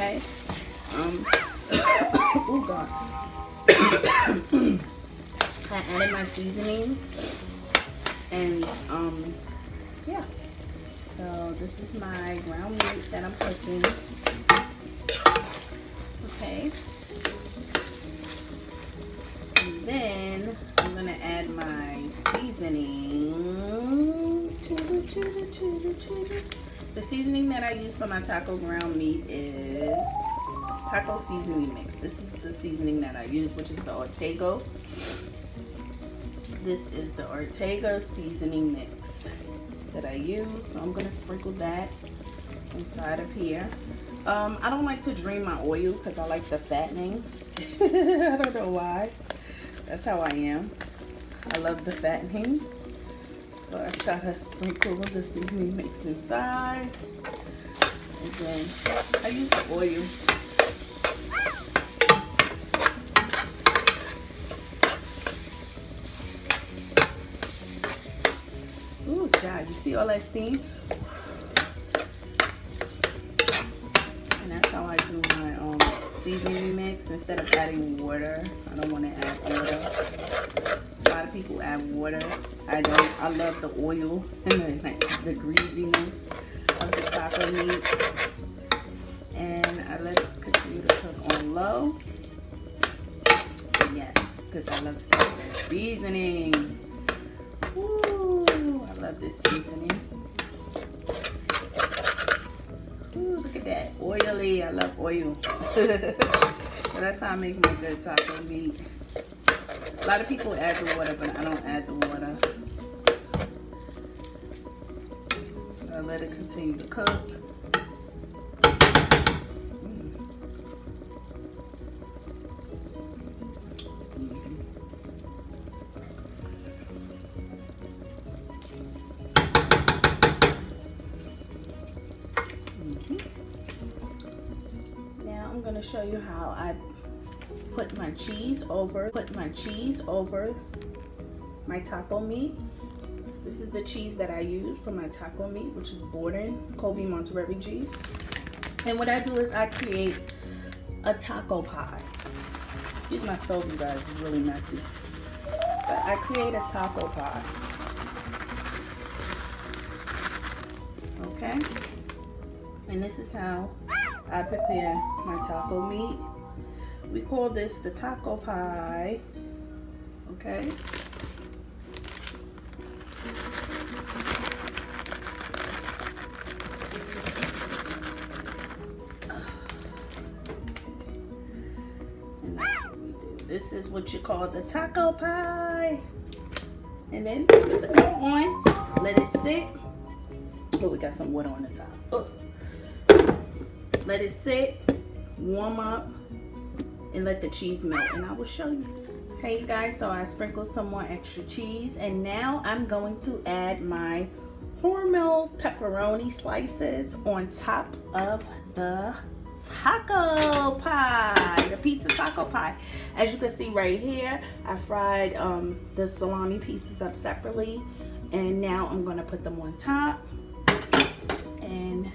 okay? Oh God. I added my seasoning, and yeah. So this is my ground meat that I'm cooking. Okay. And then I'm gonna add my seasoning. The seasoning that I use for my taco ground meat is taco seasoning mix. This is the seasoning that I use, which is the Ortega. This is the Ortega seasoning mix that I use. So I'm gonna sprinkle that inside of here. I don't like to drain my oil because I like the fattening. I don't know why. That's how I am. I love the fattening. So I try to sprinkle the seasoning mix inside. And then I use the oil. Ooh, child, you see all that steam? And that's how I do my seasoning mix. Instead of adding water, I don't want to add water. A lot of people add water. I don't. I love the oil and the greasiness of the taco meat. And I let it continue to cook on low. Yes, because I love the seasoning. Ooh, I love this seasoning. Ooh, look at that. Oily. I love oil. So that's how I make my good taco meat. A lot of people add the water, but I don't add the water. So I let it continue to cook. Now I'm going to show you how I put my cheese over my taco meat. This is the cheese that I use for my taco meat, which is Borden Kobe Monterey cheese. And what I do is I create a taco pie. Excuse my stove, you guys, it's really messy. But I create a taco pie. Okay? And this is how I prepare my taco meat. We call this the taco pie, okay? And that's what we do. This is what you call the taco pie. And then put the cover on, let it sit. Oh, we got some water on the top. Oh. Let it sit, warm up, and let the cheese melt, and I will show you. Hey guys, so I sprinkled some more extra cheese, and now I'm going to add my Hormel's pepperoni slices on top of the taco pie, the pizza taco pie. As you can see right here, I fried the salami pieces up separately, and now I'm going to put them on top. And